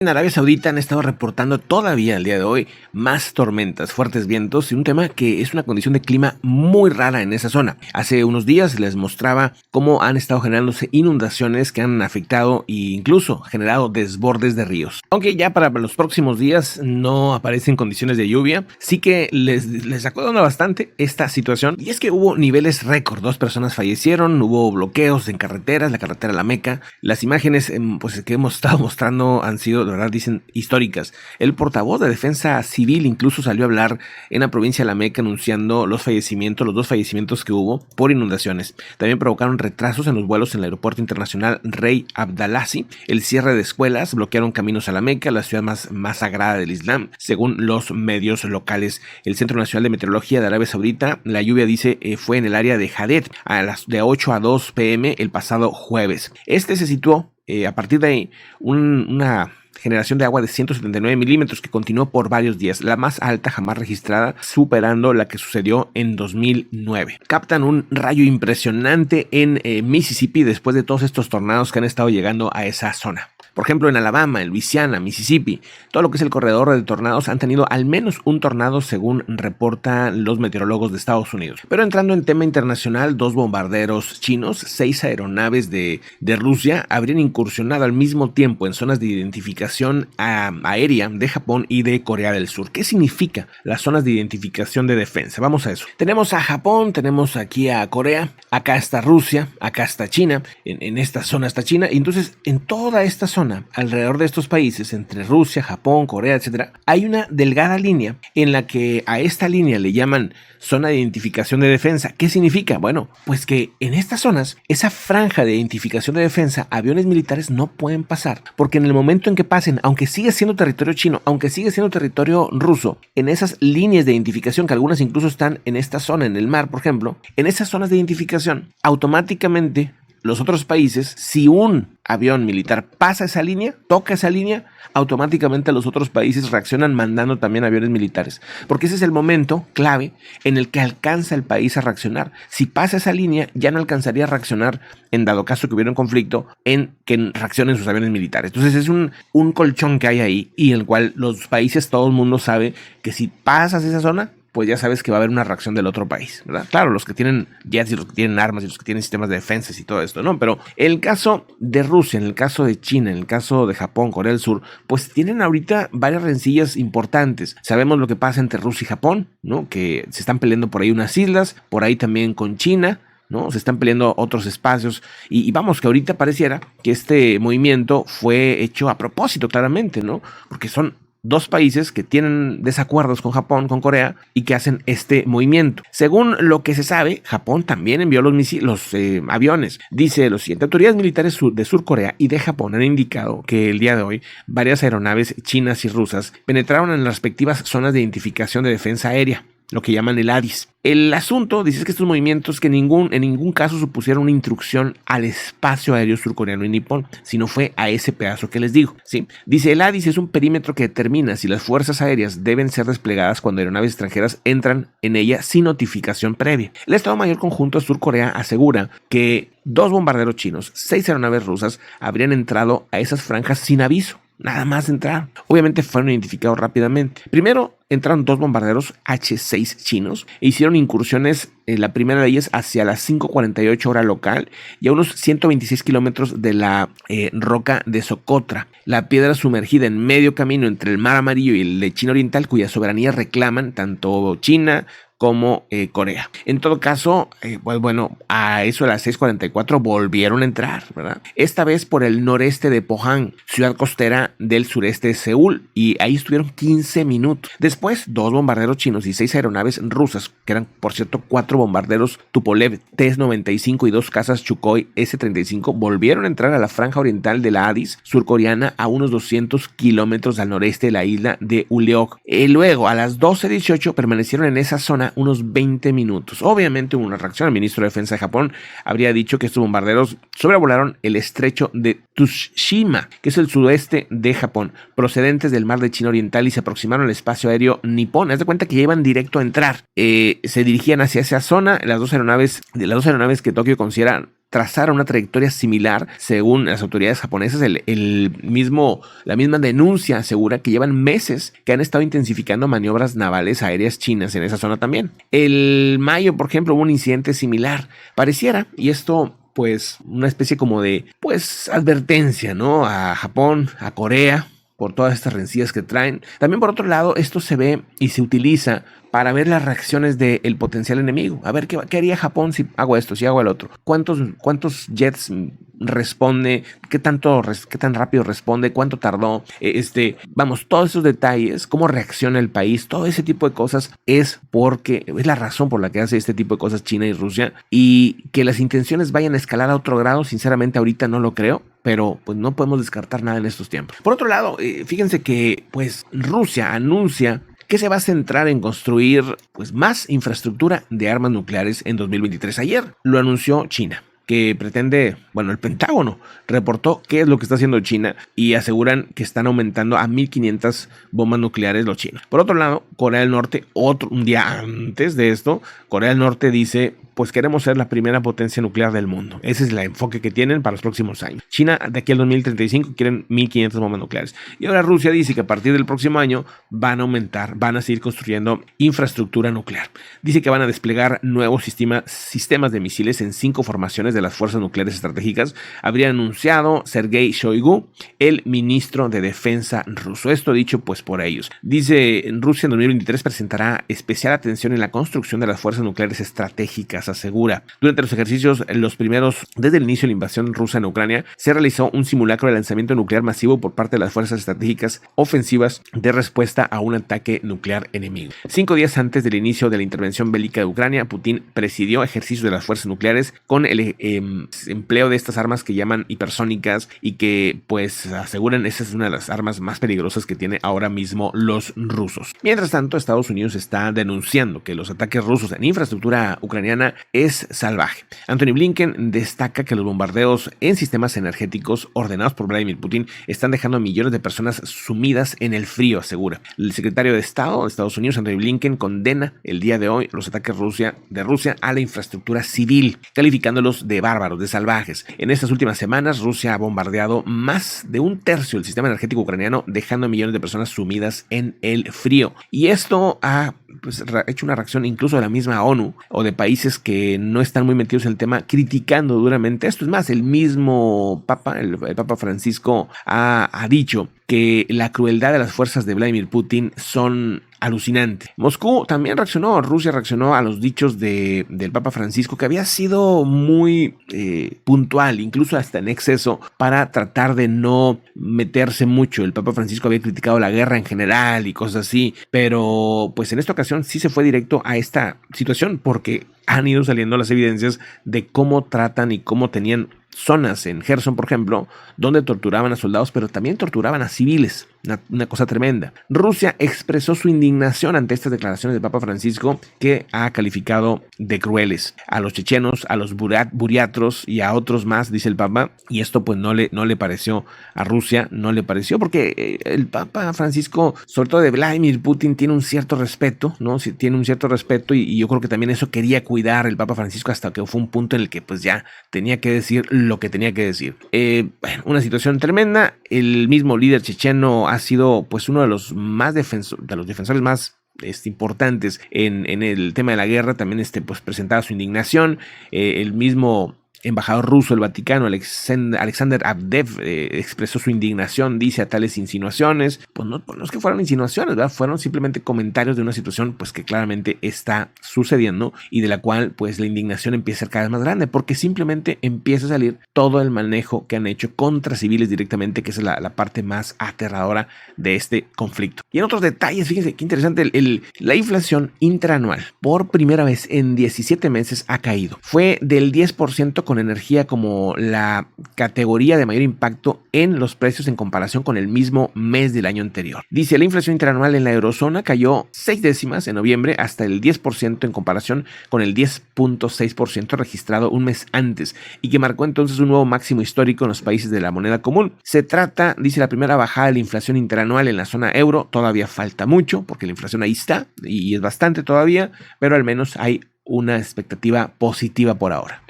En Arabia Saudita han estado reportando todavía el día de hoy más tormentas, fuertes vientos y un tema que es una condición de clima muy rara en esa zona. Hace unos días les mostraba cómo han estado generándose inundaciones que han afectado e incluso generado desbordes de ríos. Aunque ya para los próximos días no aparecen condiciones de lluvia, sí que les sacó de onda bastante esta situación. Y es que hubo niveles récord, 2 personas fallecieron, hubo bloqueos en carreteras, la carretera a la Meca. Las imágenes que hemos estado mostrando han sido, de verdad, dicen históricas. El portavoz de Defensa Civil incluso salió a hablar en la provincia de La Meca anunciando los 2 fallecimientos que hubo por inundaciones. También provocaron retrasos en los vuelos en el aeropuerto internacional Rey Abdalazi, el cierre de escuelas, bloquearon caminos a La Meca, la ciudad más sagrada del Islam, según los medios locales. El Centro Nacional de Meteorología de Arabia Saudita, la lluvia dice fue en el área de Haded de 8 a 2 p.m. el pasado jueves. Se situó a partir de una generación de agua de 179 milímetros que continuó por varios días, la más alta jamás registrada, superando la que sucedió en 2009. Captan un rayo impresionante en Mississippi después de todos estos tornados que han estado llegando a esa zona. Por ejemplo, en Alabama, en Luisiana, Mississippi, todo lo que es el corredor de tornados han tenido al menos un tornado según reportan los meteorólogos de Estados Unidos. Pero entrando en tema internacional, 2 bombarderos chinos, 6 aeronaves de Rusia habrían incursionado al mismo tiempo en zonas de identificación aérea de Japón y de Corea del Sur. ¿Qué significa las zonas de identificación de defensa? Vamos a eso. Tenemos a Japón, tenemos aquí a Corea, acá está Rusia, acá está China, en esta zona está China, y entonces en toda esta zona, alrededor de estos países, entre Rusia, Japón, Corea, etcétera, hay una delgada línea en la que a esta línea le llaman zona de identificación de defensa. ¿Qué significa? Bueno, pues que en estas zonas, esa franja de identificación de defensa, aviones militares no pueden pasar, porque en el momento en que pasen, aunque sigue siendo territorio chino, aunque sigue siendo territorio ruso, en esas líneas de identificación, que algunas incluso están en esta zona, en el mar, por ejemplo, en esas zonas de identificación, automáticamente los otros países, si un avión militar pasa esa línea, toca esa línea, automáticamente los otros países reaccionan mandando también aviones militares. Porque ese es el momento clave en el que alcanza el país a reaccionar. Si pasa esa línea, ya no alcanzaría a reaccionar en dado caso que hubiera un conflicto en que reaccionen sus aviones militares. Entonces es un colchón que hay ahí y en el cual los países, todo el mundo sabe que si pasas esa zona, pues ya sabes que va a haber una reacción del otro país, ¿verdad? Claro, los que tienen jets y los que tienen armas y los que tienen sistemas de defensa y todo esto, ¿no? Pero en el caso de Rusia, en el caso de China, en el caso de Japón, Corea del Sur, pues tienen ahorita varias rencillas importantes. Sabemos lo que pasa entre Rusia y Japón, ¿no? Que se están peleando por ahí unas islas, por ahí también con China, ¿no? Se están peleando otros espacios y vamos, que ahorita pareciera que este movimiento fue hecho a propósito, claramente, ¿no? Porque son 2 países que tienen desacuerdos con Japón, con Corea, y que hacen este movimiento. Según lo que se sabe, Japón también envió los aviones. Dice lo siguiente: autoridades militares de Sur Corea y de Japón han indicado que el día de hoy varias aeronaves chinas y rusas penetraron en las respectivas zonas de identificación de defensa aérea, lo que llaman el ADIS. El asunto, dice, es que estos movimientos que en ningún caso supusieron una intrusión al espacio aéreo surcoreano y nipón, sino fue a ese pedazo que les digo, ¿sí? Dice, el ADIS es un perímetro que determina si las fuerzas aéreas deben ser desplegadas cuando aeronaves extranjeras entran en ella sin notificación previa. El Estado Mayor Conjunto de Sur Corea asegura que 2 bombarderos chinos, 6 aeronaves rusas habrían entrado a esas franjas sin aviso. Nada más entrar. Obviamente fueron identificados rápidamente. Primero entraron 2 bombarderos H-6 chinos e hicieron incursiones, la primera de ellas hacia las 5:48 hora local y a unos 126 kilómetros de la roca de Socotra, la piedra sumergida en medio camino entre el Mar Amarillo y el de China Oriental, cuya soberanía reclaman tanto China como Corea. En todo caso, pues bueno, a eso de las 6:44 volvieron a entrar, ¿verdad? Esta vez por el noreste de Pohang, ciudad costera del sureste de Seúl, y ahí estuvieron 15 minutos. Después, 2 bombarderos chinos y 6 aeronaves rusas, que eran, por cierto, 4 bombarderos Tupolev T-95 y 2 cazas Sukhoi S-35, volvieron a entrar a la franja oriental de la ADIS surcoreana a unos 200 kilómetros al noreste de la isla de Uleok. Luego, a las 12:18 permanecieron en esa zona unos 20 minutos. Obviamente hubo una reacción. El ministro de Defensa de Japón habría dicho que estos bombarderos sobrevolaron el estrecho de Tsushima, que es el sudeste de Japón, procedentes del mar de China Oriental, y se aproximaron al espacio aéreo nipón. Haz de cuenta que ya iban directo a entrar. Se dirigían hacia esa zona. Las dos aeronaves que Tokio considera trazara una trayectoria similar, según las autoridades japonesas. La misma denuncia asegura que llevan meses que han estado intensificando maniobras navales aéreas chinas en esa zona también. El mayo, por ejemplo, hubo un incidente similar. Pareciera, y esto pues una especie como de advertencia, ¿no? A Japón, a Corea, por todas estas rencillas que traen. También, por otro lado, esto se ve y se utiliza para ver las reacciones del potencial enemigo. A ver, ¿qué haría Japón si hago esto, si hago el otro? ¿Cuántos jets responde? ¿Qué tan rápido responde? ¿Cuánto tardó? Vamos, todos esos detalles, cómo reacciona el país, todo ese tipo de cosas es la razón por la que hace este tipo de cosas China y Rusia. Y que las intenciones vayan a escalar a otro grado, sinceramente ahorita no lo creo, pero pues no podemos descartar nada en estos tiempos. Por otro lado, fíjense que pues Rusia anuncia que se va a centrar en construir pues más infraestructura de armas nucleares en 2023. Ayer lo anunció China, que pretende, el Pentágono reportó qué es lo que está haciendo China y aseguran que están aumentando a 1.500 bombas nucleares los chinos. Por otro lado, Corea del Norte, un día antes de esto, Corea del Norte dice, pues queremos ser la primera potencia nuclear del mundo. Ese es el enfoque que tienen para los próximos años. China, de aquí al 2035, quieren 1.500 bombas nucleares. Y ahora Rusia dice que a partir del próximo año van a seguir construyendo infraestructura nuclear. Dice que van a desplegar nuevos sistemas de misiles en 5 formaciones de las fuerzas nucleares estratégicas, habría anunciado Sergei Shoigu, el ministro de Defensa ruso. Esto dicho pues por ellos. Dice, Rusia en 2023 presentará especial atención en la construcción de las fuerzas nucleares estratégicas, asegura. Durante los ejercicios, los primeros desde el inicio de la invasión rusa en Ucrania, se realizó un simulacro de lanzamiento nuclear masivo por parte de las fuerzas estratégicas ofensivas de respuesta a un ataque nuclear enemigo. 5 días antes del inicio de la intervención bélica de Ucrania, Putin presidió ejercicios de las fuerzas nucleares con el empleo de estas armas que llaman hipersónicas y que pues aseguran esa es una de las armas más peligrosas que tiene ahora mismo los rusos. Mientras tanto, Estados Unidos está denunciando que los ataques rusos en infraestructura ucraniana es salvaje. Anthony Blinken destaca que los bombardeos en sistemas energéticos ordenados por Vladimir Putin están dejando a millones de personas sumidas en el frío, asegura. El secretario de Estado de Estados Unidos, Anthony Blinken, condena el día de hoy los ataques de Rusia a la infraestructura civil, calificándolos de bárbaros, de salvajes. En estas últimas semanas, Rusia ha bombardeado más de 1/3 del sistema energético ucraniano, dejando a millones de personas sumidas en el frío. Y esto ha hecho una reacción incluso de la misma ONU o de países que no están muy metidos en el tema, criticando duramente esto. Es más, el mismo Papa, el Papa Francisco, ha dicho que la crueldad de las fuerzas de Vladimir Putin son alucinante. Moscú también Rusia reaccionó a los dichos del Papa Francisco, que había sido muy puntual, incluso hasta en exceso, para tratar de no meterse mucho. El Papa Francisco había criticado la guerra en general y cosas así, pero pues en esta ocasión sí se fue directo a esta situación, porque han ido saliendo las evidencias de cómo tratan y cómo tenían zonas en Gerson, por ejemplo, donde torturaban a soldados, pero también torturaban a civiles. Una cosa tremenda. Rusia expresó su indignación ante estas declaraciones del Papa Francisco, que ha calificado de crueles a los chechenos, a los buriatros y a otros más, dice el Papa, y esto pues no le pareció a Rusia, no le pareció, porque el Papa Francisco, sobre todo de Vladimir Putin, tiene un cierto respeto, ¿no? Sí, tiene un cierto respeto y yo creo que también eso quería cuidar el Papa Francisco, hasta que fue un punto en el que pues ya tenía que decir lo que tenía que decir. Una situación tremenda. El mismo líder checheno ha sido pues uno de los defensores más importantes en el tema de la guerra. También pues presentaba su indignación. El mismo embajador ruso del Vaticano, Alexander Abdev, expresó su indignación, dice, a tales insinuaciones. Pues no es que fueron insinuaciones, ¿verdad? Fueron simplemente comentarios de una situación pues que claramente está sucediendo y de la cual pues la indignación empieza a ser cada vez más grande, porque simplemente empieza a salir todo el manejo que han hecho contra civiles directamente, que es la parte más aterradora de este conflicto. Y en otros detalles, fíjense qué interesante, la inflación interanual por primera vez en 17 meses ha caído. Fue del 10% con energía como la categoría de mayor impacto en los precios en comparación con el mismo mes del año anterior. Dice, la inflación interanual en la eurozona cayó 6 décimas en noviembre hasta el 10% en comparación con el 10.6% registrado un mes antes, y que marcó entonces un nuevo máximo histórico en los países de la moneda común. Se trata, dice, la primera bajada de la inflación interanual en la zona euro. Todavía falta mucho porque la inflación ahí está y es bastante todavía, pero al menos hay una expectativa positiva por ahora.